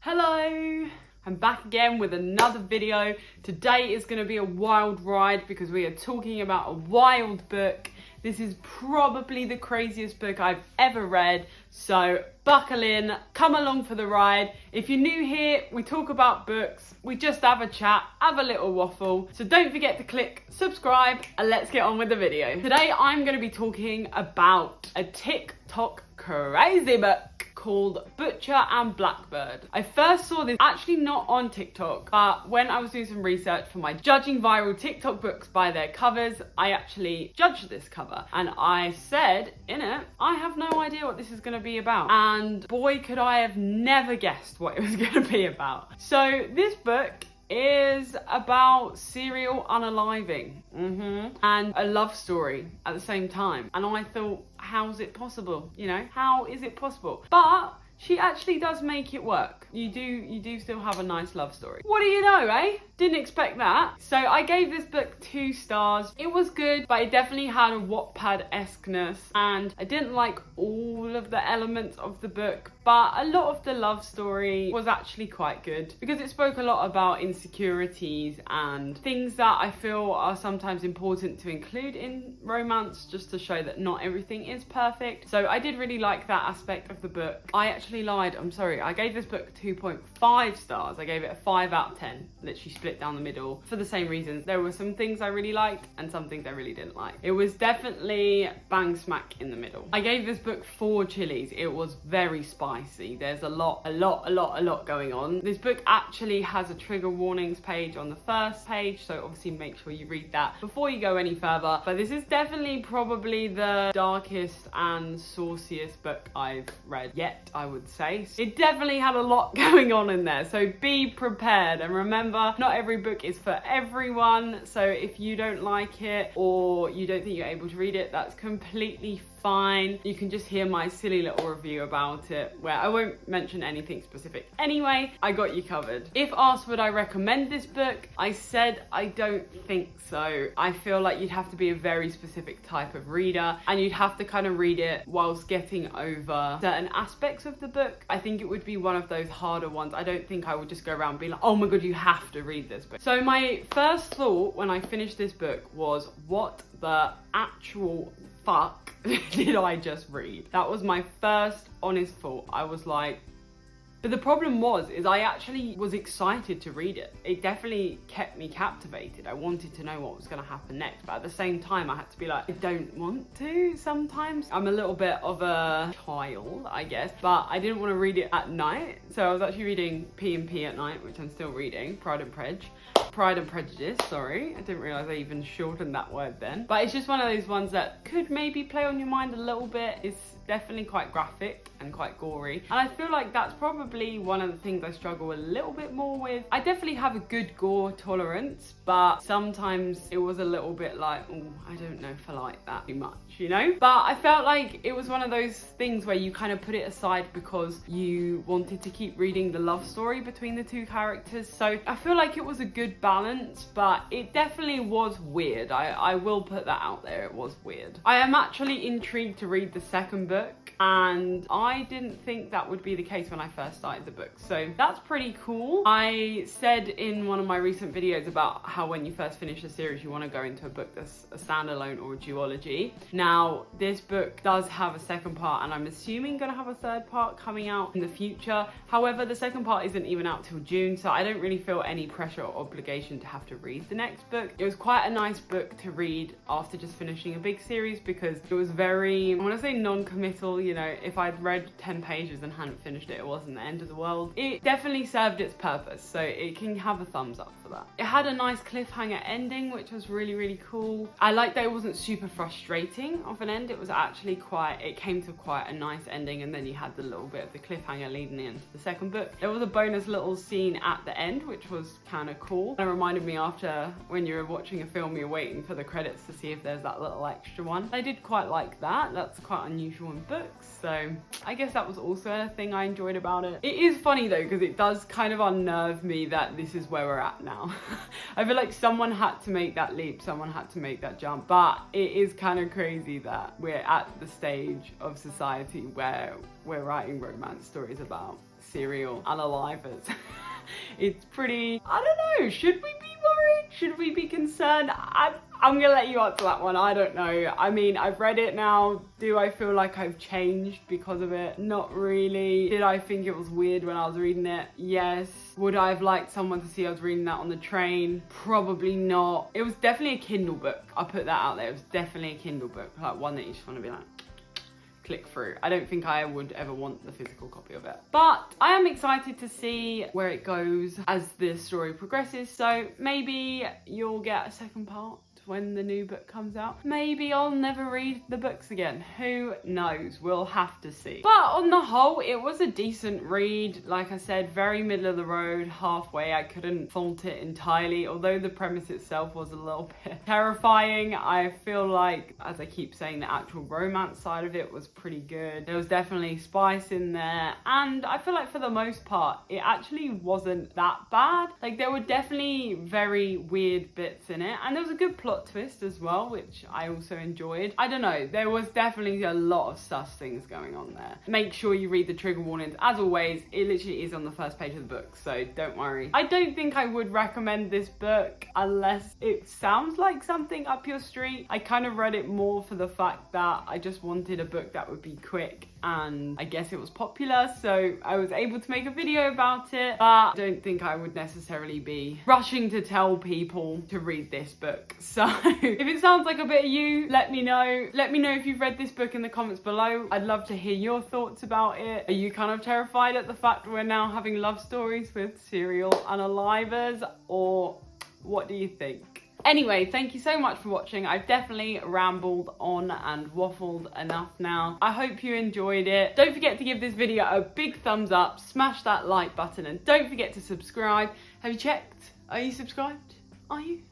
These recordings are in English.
Hello! I'm back again with another video. Today is going to be a wild ride because we are talking about a wild book. This is probably the craziest book I've ever read, so buckle in, come along for the ride. If you're new here, we talk about books, we just have a chat, have a little waffle, so don't forget to click subscribe and let's get on with the video. Today I'm going to be talking about a TikTok crazy book called Butcher Blackbird. I first saw this actually not on TikTok, but when I was doing some research for my judging viral TikTok books by their covers, I actually judged this cover and I said in it, I have no idea what this is going to be about. And boy, could I have never guessed what it was going to be about. So this book is about serial unaliving and a love story at the same time. And I thought, how's it possible? You know, how is it possible? But she actually does make it work. You do still have a nice love story. What do you know, eh? Didn't expect that. So I gave this book 2 stars. It was good, but it definitely had a Wattpad-esqueness, and I didn't like all of the elements of the book, but a lot of the love story was actually quite good because it spoke a lot about insecurities and things that I feel are sometimes important to include in romance, just to show that not everything is perfect. So I did really like that aspect of the book. I actually lied, I'm sorry. I gave this book 2.5 stars. I gave it a 5 out of 10, literally split down the middle for the same reasons. There were some things I really liked and some things I really didn't like. It was definitely bang smack in the middle. I gave this book 4 chilies. It was very spicy. There's a lot going on. This book actually has a trigger warnings page on the first page, so obviously make sure you read that before you go any further. But this is definitely probably the darkest and sauciest book I've read yet, I would say. It definitely had a lot going on in there, so be prepared. And remember, not every book is for everyone, so if you don't like it or you don't think you're able to read it, that's completely fine. You can just hear my silly little review about it where I won't mention anything specific. Anyway, I got you covered. If asked would I recommend this book, I said I don't think so. I feel like you'd have to be a very specific type of reader and you'd have to kind of read it whilst getting over certain aspects of the book. I think it would be one of those harder ones. I don't think I would just go around being like, oh my god, you have to read this book. So my first thought when I finished this book was, what the actual fuck did I just read? That was my first honest thought. I was like, but the problem is I actually was excited to read it. It definitely kept me captivated. I wanted to know what was going to happen next, but at the same time I had to be like, I don't want to sometimes. I'm a little bit of a child, I guess, but I didn't want to read it at night. So I was actually reading P&P at night, which I'm still reading, Pride and Prejudice, sorry. I didn't realise I even shortened that word then. But it's just one of those ones that could maybe play on your mind a little bit. It's definitely quite graphic and quite gory. And I feel like that's probably one of the things I struggle a little bit more with. I definitely have a good gore tolerance, but sometimes it was a little bit like, oh, I don't know if I like that too much, you know? But I felt like it was one of those things where you kind of put it aside because you wanted to keep reading the love story between the 2 characters. So I feel like it was a good balance, but it definitely was weird. I will put that out there, it was weird. I am actually intrigued to read the second book, and I didn't think that would be the case when I first started the book, so that's pretty cool. I said in one of my recent videos about how when you first finish a series you want to go into a book that's a standalone or a duology. Now this book does have a second part, and I'm assuming gonna have a third part coming out in the future. However, the second part isn't even out till June, so I don't really feel any pressure or obligation to have to read the next book. It was quite a nice book to read after just finishing a big series because it was very, I want to say non-committal. You know, if I'd read 10 pages and hadn't finished it, it wasn't the end of the world. It definitely served its purpose, so it can have a thumbs up for that. It had a nice cliffhanger ending, which was really cool. I liked that it wasn't super frustrating of an end. It was actually it came to quite a nice ending, and then you had the little bit of the cliffhanger leading into the second book. There was a bonus little scene at the end, which was kind of cool. It reminded me after when you're watching a film, you're waiting for the credits to see if there's that little extra one. I did quite like that. That's quite unusual in books. So I guess that was also a thing I enjoyed about it. It is funny though, because it does kind of unnerve me that this is where we're at now. I feel like someone had to make that leap, someone had to make that jump, but it is kind of crazy that we're at the stage of society where we're writing romance stories about Serial Unalivers. It's pretty, I don't know, should we be worried? Should we be concerned? I'm gonna let you answer that one. I don't know. I mean, I've read it now. Do I feel like I've changed because of it? Not really. Did I think it was weird when I was reading it? Yes. Would I have liked someone to see I was reading that on the train? Probably not. It was definitely a Kindle book. I'll put that out there. It was definitely a Kindle book. Like one that you just want to be like, click through. I don't think I would ever want the physical copy of it. But I am excited to see where it goes as the story progresses. So maybe you'll get a second part when the new book comes out. Maybe I'll never read the books again. Who knows? We'll have to see. But on the whole, it was a decent read. Like I said, very middle of the road, halfway. I couldn't fault it entirely, although the premise itself was a little bit terrifying. I feel like, as I keep saying, the actual romance side of it was pretty good. There was definitely spice in there, and I feel like for the most part, it actually wasn't that bad. Like, there were definitely very weird bits in it, and there was a good plot twist as well, which I also enjoyed. I don't know, there was definitely a lot of sus things going on there. Make sure you read the trigger warnings. As always, it literally is on the first page of the book, so don't worry. I don't think I would recommend this book unless it sounds like something up your street. I kind of read it more for the fact that I just wanted a book that would be quick, and I guess it was popular, so I was able to make a video about it. But I don't think I would necessarily be rushing to tell people to read this book. So if it sounds like a bit of you, let me know. Let me know if you've read this book in the comments below. I'd love to hear your thoughts about it. Are you kind of terrified at the fact we're now having love stories with serial unalivers, or what do you think? Anyway, thank you so much for watching. I've definitely rambled on and waffled enough now. I hope you enjoyed it. Don't forget to give this video a big thumbs up, smash that like button, and don't forget to subscribe. Have you checked? Are you subscribed? Are you?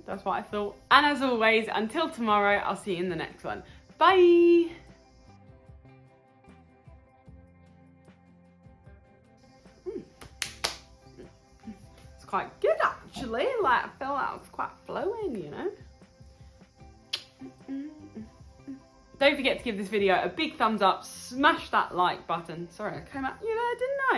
That's what I thought. And as always, until tomorrow, I'll see you in the next one. Bye! It's quite good actually. Like, I feel like it's quite flowing, you know? Don't forget to give this video a big thumbs up, smash that like button. Sorry, I came at you there, didn't I?